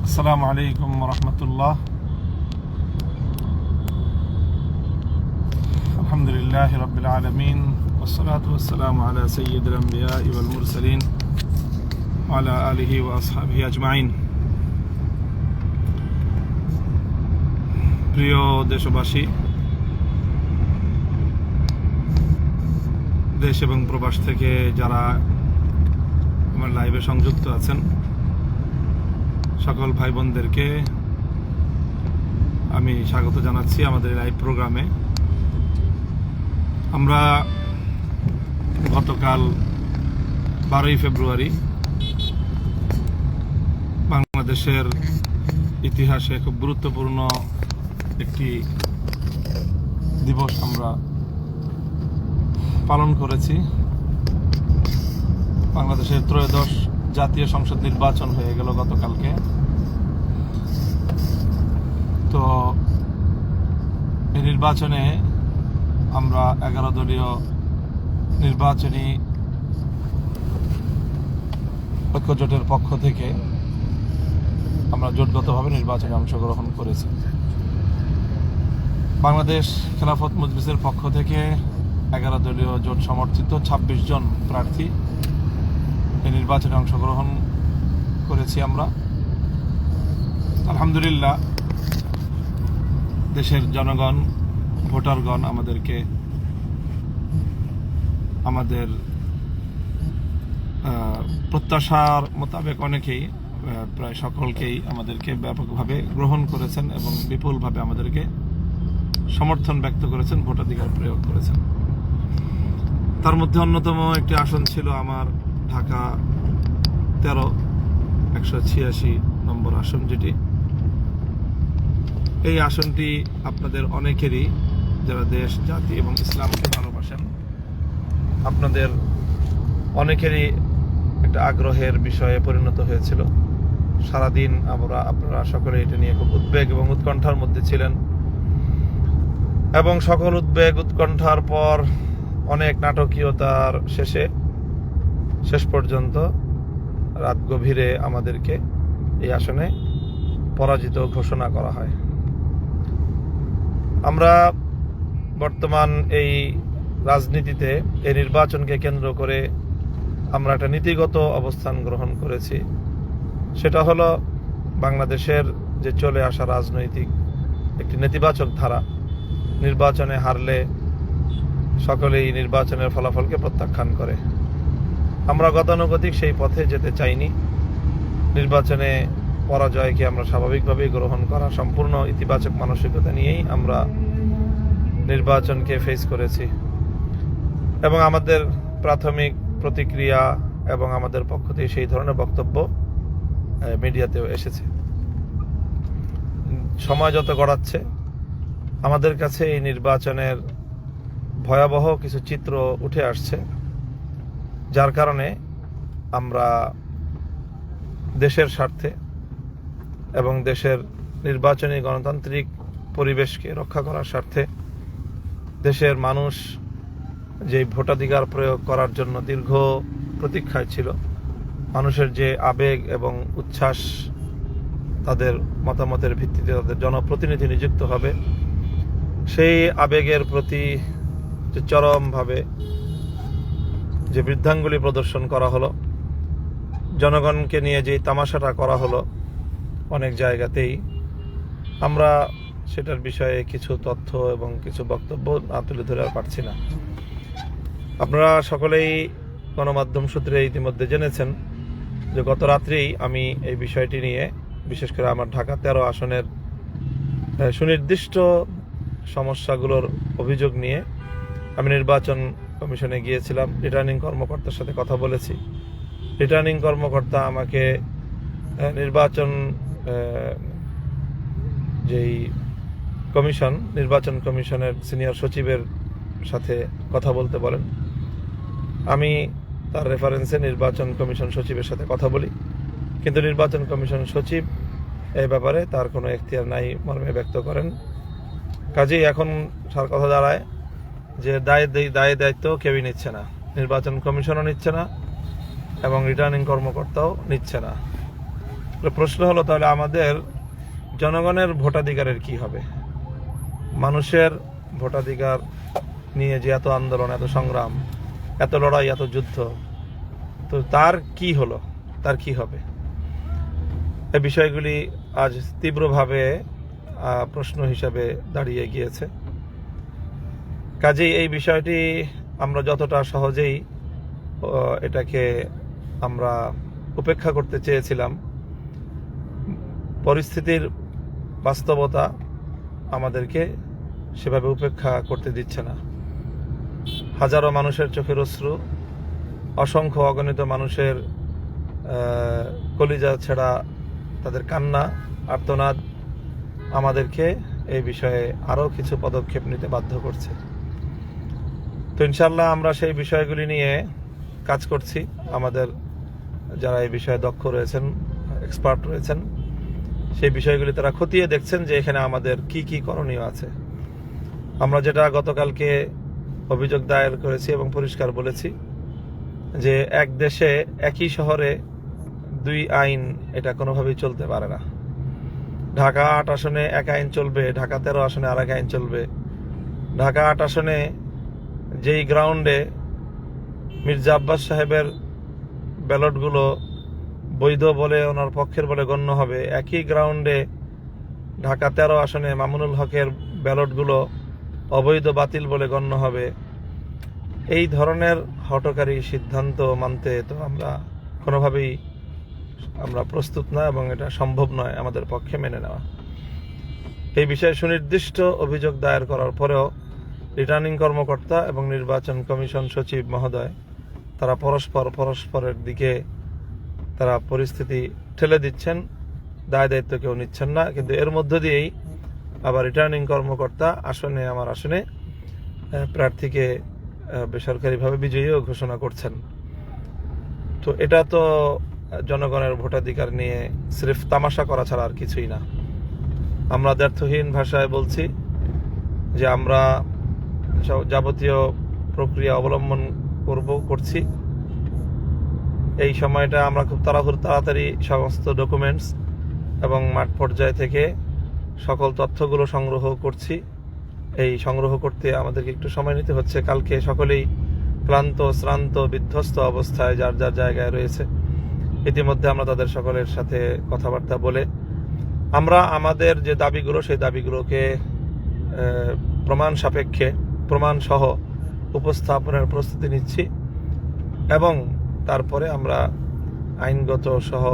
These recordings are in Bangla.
আসসালামু আলাইকুম রহমতুল্লাহ। আলহামদুলিল্লাহ রাব্বিল আলামিন ওয়াসসালাতু ওয়াসসালামু আলা সাইয়্যিদিল আমবিয়া'i ওয়াল মুরসালিন ওয়া আলা আলিহি ওয়া আসহাবিহি আজমাইন। প্রিয় দেশবাসী, দেশ এবং প্রবাস থেকে যারা আমার লাইভে সংযুক্ত আছেন, সকল ভাই বোনদেরকে আমি স্বাগত জানাচ্ছি আমাদের লাইভ প্রোগ্রামে। আমরা গতকাল 12ই ফেব্রুয়ারি বাংলাদেশের ইতিহাসে খুব গুরুত্বপূর্ণ একটি দিবস আমরা পালন করেছি। বাংলাদেশের ত্রয়োদশ জাতীয় সংসদ নির্বাচন হয়ে গেল গতকালকে। তো এই নির্বাচনে আমরা 11 দলীয় নির্বাচনী ঐক্যজোটের পক্ষ থেকে আমরা জোটগতভাবে নির্বাচনে অংশগ্রহণ করেছি। বাংলাদেশ খেলাফত মজলিসের পক্ষ থেকে 11 দলীয় জোট সমর্থিত 26 জন প্রার্থী এই নির্বাচনে অংশগ্রহণ করেছি আমরা। আলহামদুলিল্লাহ, দেশের জনগণ, ভোটারগণ আমাদেরকে আমাদের প্রত্যাশার মোতাবেক অনেকেই, প্রায় সকলকেই আমাদেরকে ব্যাপকভাবে গ্রহণ করেছেন এবং বিপুলভাবে আমাদেরকে সমর্থন ব্যক্ত করেছেন, ভোটাধিকার প্রয়োগ করেছেন। তার মধ্যে অন্যতম একটি আসন ছিল আমার ঢাকা 13-186 নম্বর আসন, যেটি এই আসনটি আপনাদের অনেকেরই, যারা দেশ, জাতি এবং ইসলামকে ভালোবাসেন, আপনাদের অনেকেরই একটা আগ্রহের বিষয়ে পরিণত হয়েছিল। সারাদিন আপনারা সকলে এটা নিয়ে খুব উদ্বেগ এবং উৎকণ্ঠার মধ্যে ছিলেন, এবং সকল উদ্বেগ উৎকণ্ঠার পর অনেক নাটকীয়তার শেষ পর্যন্ত রাত গভীরে আমাদেরকে এই আসনে পরাজিত ঘোষণা করা হয়। আমরা বর্তমান এই রাজনীতিতে এই নির্বাচনকে কেন্দ্র করে আমরা একটা নীতিগত অবস্থান গ্রহণ করেছি। সেটা হলো বাংলাদেশের যে চলে আসা রাজনৈতিক একটি নেতিবাচক ধারা, নির্বাচনে হারলে সকলেই নির্বাচনের ফলাফলকে প্রত্যাখ্যান করে। আমরা গতানুগতিক সেই পথে যেতে চাইনি। নির্বাচনে পরাজয়কে আমরা স্বাভাবিকভাবেই গ্রহণ করা, সম্পূর্ণ ইতিবাচক মানসিকতা নিয়েই আমরা নির্বাচনকে ফেস করেছি, এবং আমাদের প্রাথমিক প্রতিক্রিয়া এবং আমাদের পক্ষ থেকে সেই ধরনের বক্তব্য মিডিয়াতেও এসেছে। সময় যত গড়াচ্ছে, আমাদের কাছে এই নির্বাচনের ভয়াবহ কিছু চিত্র উঠে আসছে, যার কারণে আমরা দেশের স্বার্থে এবং দেশের নির্বাচনী গণতান্ত্রিক পরিবেশকে রক্ষা করার স্বার্থে, দেশের মানুষ যে ভোটাধিকার প্রয়োগ করার জন্য দীর্ঘ প্রতীক্ষায় ছিল, মানুষের যে আবেগ এবং উচ্ছ্বাস, তাদের মতামতের ভিত্তিতে তাদের জনপ্রতিনিধি নিযুক্ত হবে, সেই আবেগের প্রতি যে চরমভাবে যে বৃদ্ধাঙ্গুলি প্রদর্শন করা হলো, জনগণকে নিয়ে যে তামাশাটা করা হলো অনেক জায়গাতেই, আমরা সেটার বিষয়ে কিছু তথ্য এবং কিছু বক্তব্য না তুলে ধরে আর পারছি না। আপনারা সকলেই গণমাধ্যম সূত্রে ইতিমধ্যে জেনেছেন যে গত রাত্রেই আমি এই বিষয়টি নিয়ে, বিশেষ করে আমার ঢাকা 13 আসনের সুনির্দিষ্ট সমস্যাগুলোর অভিযোগ নিয়ে আমি নির্বাচন কমিশনে গিয়েছিলাম। রিটার্নিং কর্মকর্তার সাথে কথা বলেছি। রিটার্নিং কর্মকর্তা আমাকে নির্বাচন যেই কমিশন, নির্বাচন কমিশনের সিনিয়র সচিবের সাথে কথা বলতে বলেন। আমি তার রেফারেন্সে নির্বাচন কমিশন সচিবের সাথে কথা বলি, কিন্তু নির্বাচন কমিশন সচিব এই ব্যাপারে তার কোনো এখতিয়ার নাই মর্মে ব্যক্ত করেন। কাজেই এখন সার কথা দাঁড়ায় যে দায় দায়িত্ব কেউই নিচ্ছে না, নির্বাচন কমিশনও নিচ্ছে না এবং রিটার্নিং কর্মকর্তাও নিচ্ছে না। তো প্রশ্ন হলো, তাহলে আমাদের জনগণের ভোটাধিকারের কি হবে? মানুষের ভোটাধিকার নিয়ে যে এত আন্দোলন, এত সংগ্রাম, এত লড়াই, এত যুদ্ধ, তো তার কি হলো, তার কি হবে? এই বিষয়গুলি আজ তীব্রভাবে প্রশ্ন হিসাবে দাঁড়িয়ে গিয়েছে। কাজেই এই বিষয়টি আমরা যতটা সহজেই এটাকে আমরা উপেক্ষা করতে চেয়েছিলাম, পরিস্থিতির বাস্তবতা আমাদেরকে সেভাবে উপেক্ষা করতে দিচ্ছে না। হাজারো মানুষের চোখের অশ্রু, অসংখ্য অগণিত মানুষের কলিজা ছেঁড়া তাদের কান্না, আর্তনাদ আমাদেরকে এই বিষয়ে আরও কিছু পদক্ষেপ নিতে বাধ্য করছে। তো ইনশাল্লাহ আমরা সেই বিষয়গুলি নিয়ে কাজ করছি। আমাদের যারা এই বিষয়ে দক্ষ রয়েছেন, এক্সপার্ট রয়েছেন, সেই বিষয়গুলি তারা খতিয়ে দেখছেন যে এখানে আমাদের কি কি করণীয় আছে। আমরা যেটা গতকালকে অভিযোগ দায়ের করেছি এবং পরিষ্কার বলেছি যে এক দেশে একই শহরে দুই আইন, এটা কোনোভাবেই চলতে পারে না। ঢাকা ৮ আসনে এক আইন চলবে, ঢাকা 13 আসনে আর এক আইন চলবে। ঢাকা ৮ আসনে যেই গ্রাউন্ডে মির্জা আব্বাস সাহেবের ব্যালটগুলো বৈধ বলে, ওনার পক্ষের বলে গণ্য হবে, একই গ্রাউন্ডে ঢাকা 13 আসনে মামুনুল হকের ব্যালটগুলো অবৈধ, বাতিল বলে গণ্য হবে। এই ধরনের হঠকারী সিদ্ধান্ত মানতে তো আমরা কোনোভাবেই প্রস্তুত না এবং এটা সম্ভব নয় আমাদের পক্ষে মেনে নেওয়া। এই বিষয়ে সুনির্দিষ্ট অভিযোগ দায়ের করার পরেও রিটার্নিং কর্মকর্তা এবং নির্বাচন কমিশন সচিব মহোদয় তারা পরস্পরের দিকে তারা পরিস্থিতি ঠেলে দিচ্ছেন, দায় দায়িত্ব কেউ নিচ্ছেন না। কিন্তু এর মধ্য দিয়েই আবার রিটার্নিং কর্মকর্তা আমার আসনে প্রার্থীকে বেসরকারিভাবে বিজয়ীও ঘোষণা করছেন। তো এটা তো জনগণের ভোটাধিকার নিয়ে সির্ফ তামাশা করা ছাড়া আর কিছুই না। আমরা দ্ব্যর্থহীন ভাষায় বলছি যে আমরা যাবতীয় প্রক্রিয়া অবলম্বন করছি। এই সময়টা আমরা খুব তাড়াতাড়ি সমস্ত ডকুমেন্টস এবং মাঠ পর্যায় থেকে সকল তথ্যগুলো সংগ্রহ করছি। এই সংগ্রহ করতে আমাদেরকে একটু সময় নিতে হচ্ছে। কালকে সকলেই ক্লান্ত, শ্রান্ত, বিধ্বস্ত অবস্থায় যার যার জায়গায় রয়েছে। ইতিমধ্যে আমরা তাদের সকলের সাথে কথাবার্তা বলে আমরা আমাদের যে দাবিগুলো, সেই দাবিগুলোকে প্রমাণ সাপেক্ষে, প্রমাণ সহ উপস্থাপনের প্রস্তুতি নিচ্ছি এবং তারপরে আমরা আইনগত সহ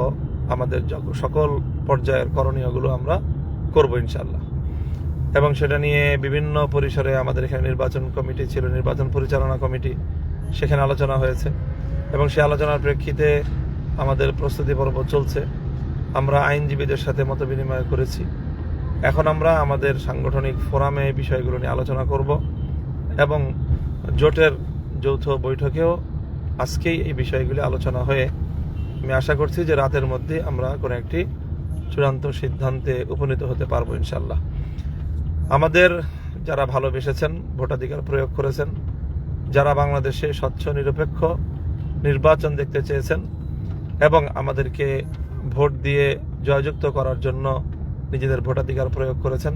আমাদের সকল পর্যায়ের করণীয়গুলো আমরা করব ইনশাল্লাহ। এবং সেটা নিয়ে বিভিন্ন পরিসরে আমাদের এখানে নির্বাচন কমিটি ছিল, নির্বাচন পরিচালনা কমিটি, সেখানে আলোচনা হয়েছে এবং সেই আলোচনার প্রেক্ষিতে আমাদের প্রস্তুতি পর্ব চলছে। আমরা আইনজীবীদের সাথে মত বিনিময় করেছি। এখন আমরা আমাদের সাংগঠনিক ফোরামে এই বিষয়গুলো নিয়ে আলোচনা করব এবং জোটের যৌথ বৈঠকেও আজকেই এই বিষয়গুলি আলোচনা হয়ে আমি আশা করছি যে রাতের মধ্যে আমরা কোনো একটি চূড়ান্ত সিদ্ধান্তে উপনীত হতে পারবো ইনশাল্লাহ। আমাদের যারা ভালোবেসেছেন, ভোটাধিকার প্রয়োগ করেছেন, যারা বাংলাদেশে স্বচ্ছ নিরপেক্ষ নির্বাচন দেখতে চেয়েছেন এবং আমাদেরকে ভোট দিয়ে জয়যুক্ত করার জন্য নিজেদের ভোটাধিকার প্রয়োগ করেছেন,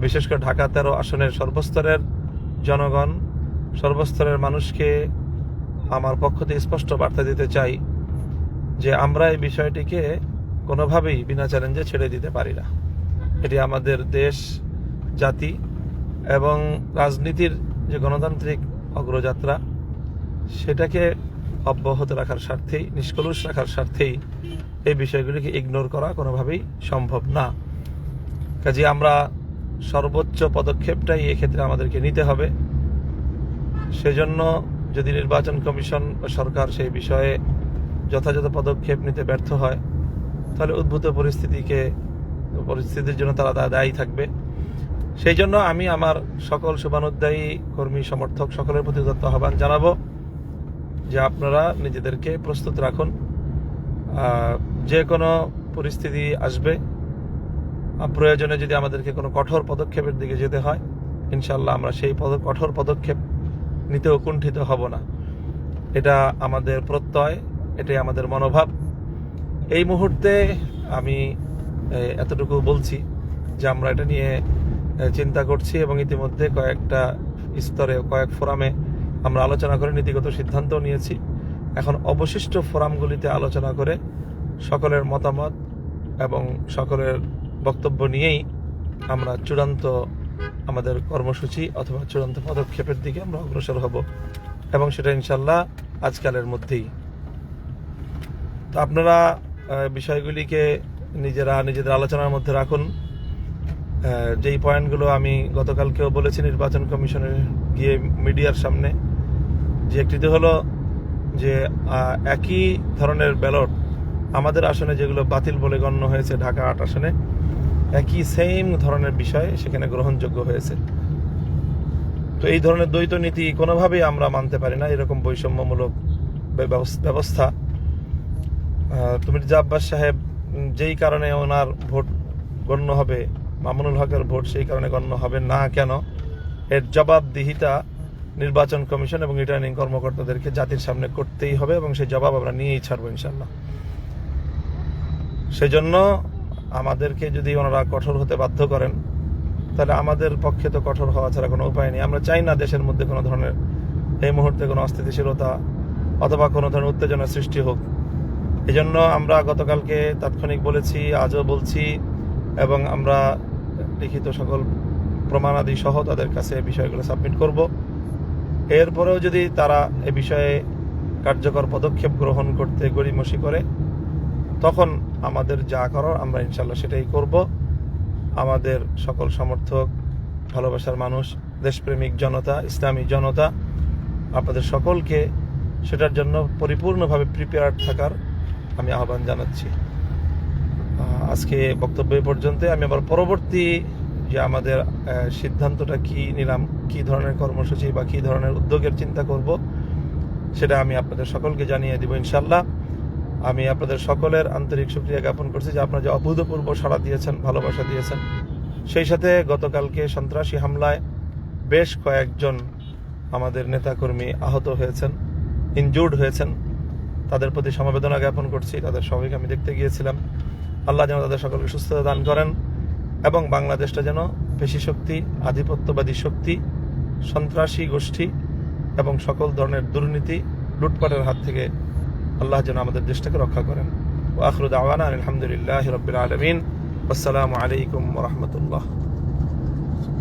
বিশেষ করে ঢাকা 13 আসনের সর্বস্তরের জনগণ, সর্বস্তরের মানুষকে আমার পক্ষ থেকে স্পষ্ট বার্তা দিতে চাই যে আমরা এই বিষয়টিকে কোনোভাবেই বিনা চ্যালেঞ্জে ছেড়ে দিতে পারি না। এটি আমাদের দেশ, জাতি এবং রাজনীতির যে গণতান্ত্রিক অগ্রযাত্রা, সেটাকে অব্যাহত রাখার স্বার্থেই, নিষ্কলুষ রাখার স্বার্থেই এই বিষয়গুলিকে ইগনোর করা কোনোভাবেই সম্ভব না। কাজে আমরা সর্বোচ্চ পদক্ষেপটাই এক্ষেত্রে আমাদেরকে নিতে হবে। সেজন্য যদি নির্বাচন কমিশন বা সরকার সেই বিষয়ে যথাযথ পদক্ষেপ নিতে ব্যর্থ হয়, তাহলে উদ্ভূত পরিস্থিতির জন্য তারা দায়ী থাকবে। সেই জন্য আমি আমার সকল শুভানুধ্যায়ী কর্মী, সমর্থক সকলের প্রতি আহ্বান জানাবো যে আপনারা নিজেদেরকে প্রস্তুত রাখুন। যে কোনো পরিস্থিতি আসবে, প্রয়োজনে যদি আমাদেরকে কোনো কঠোর পদক্ষেপের দিকে যেতে হয়, ইনশাল্লাহ আমরা সেই কঠোর পদক্ষেপ নিতেও কুণ্ঠিত হব না। এটা আমাদের প্রত্যয়, এটাই আমাদের মনোভাব এই মুহূর্তে আমি এতটুকু বলছি যে আমরা এটা নিয়ে চিন্তা করছি এবং ইতিমধ্যে কয়েকটা স্তরে কয়েক ফোরামে আমরা আলোচনা করে নীতিগত সিদ্ধান্ত নিয়েছি। এখন অবশিষ্ট ফোরামগুলিতে আলোচনা করে সকলের মতামত এবং সকলের বক্তব্য নিয়েই আমরা চূড়ান্ত আমাদের কর্মসূচি অথবা চূড়ান্ত পদক্ষেপের দিকে আমরা অগ্রসর হব এবং সেটা ইনশাল্লাহ আজকালের মধ্যেই। তো আপনারা বিষয়গুলিকে নিজেদের আলোচনার মধ্যে রাখুন। যেই পয়েন্টগুলো আমি গতকালকেও বলেছি নির্বাচন কমিশনে গিয়ে মিডিয়ার সামনে, যে একটিতে হলো যে একই ধরনের ব্যালট আমাদের আসনে যেগুলো বাতিল বলে গণ্য হয়েছে ঢাকা ৮ আসনে, একই সেম ধরনের বিষয় সেখানে গ্রহণযোগ্য হয়েছে। তো এই ধরনের দ্বৈত নীতি কোনোভাবেই আমরা মানতে পারি না। এরকম বৈষম্যমূলক ব্যবস্থা মির্জা আব্বাস সাহেব যেই কারণে ওনার ভোট গণ্য হবে, মামুনুল হকের ভোট সেই কারণে গণ্য হবে না কেন, এর জবাবদিহিতা নির্বাচন কমিশন এবং রিটার্নিং কর্মকর্তাদেরকে জাতির সামনে করতেই হবে এবং সেই জবাব আমরা নিয়েই ছাড়বো ইনশাল্লাহ। সেজন্য আমাদেরকে যদি ওনারা কঠোর হতে বাধ্য করেন তাহলে আমাদের পক্ষে তো কঠোর হওয়া ছাড়া কোনো উপায় নেই। আমরা চাই না দেশের মধ্যে কোনো ধরনের এই মুহূর্তে কোনো অস্থিতিশীলতা অথবা কোনো ধরনের উত্তেজনা সৃষ্টি হোক। এজন্য আমরা গতকালকে তাৎক্ষণিক বলেছি, আজও বলছি এবং আমরা লিখিত সকল প্রমাণাদি সহ তাদের কাছে বিষয়গুলো সাবমিট করব। এরপরেও যদি তারা এ বিষয়ে কার্যকর পদক্ষেপ গ্রহণ করতে গড়িমসি করে তখন আমাদের যা করার আমরা ইনশাল্লাহ সেটাই করব। আমাদের সকল সমর্থক, ভালোবাসার মানুষ, দেশপ্রেমিক জনতা, ইসলামী জনতা, আপনাদের সকলকে সেটার জন্য পরিপূর্ণভাবে প্রিপেয়ার্ড থাকার আমি আহ্বান জানাচ্ছি। আজকে বক্তব্য এই পর্যন্ত। আমি আবার পরবর্তী যে আমাদের সিদ্ধান্তটা কি নিলাম, কি ধরনের কর্মসূচি বা কি ধরনের উদ্যোগের চিন্তা করব, সেটা আমি আপনাদের সকলকে জানিয়ে দিব ইনশাল্লাহ। আমি আপনাদের সকলের আন্তরিক শুকরিয়া জ্ঞাপন করছি যে আপনারা যে অভূতপূর্ব সাড়া দিয়েছেন, ভালোবাসা দিয়েছেন। সেই সাথে গতকালকে সন্ত্রাসী হামলায় বেশ কয়েকজন আমাদের নেতাকর্মী আহত হয়েছেন, ইনজুর্ড হয়েছেন। তাদের প্রতি সমবেদনা জ্ঞাপন করছি। তাদের সবাইকে আমি দেখতে গিয়েছিলাম। আল্লাহ যেন তাদের সকলকে সুস্থতা দান করেন এবং বাংলাদেশটা যেন পেশি শক্তি, আধিপত্যবাদী শক্তি, সন্ত্রাসী গোষ্ঠী এবং সকল ধরনের দুর্নীতি, লুটপাটের হাত থেকে আল্লাহ যেন আমাদের দেশটাকে রক্ষা করেন। ওয়া আখিরু দাওয়ানা আলহামদুলিল্লাহি রাব্বিল আলামিন। আসসালামু আলাইকুম ওয়া রাহমাতুল্লাহ।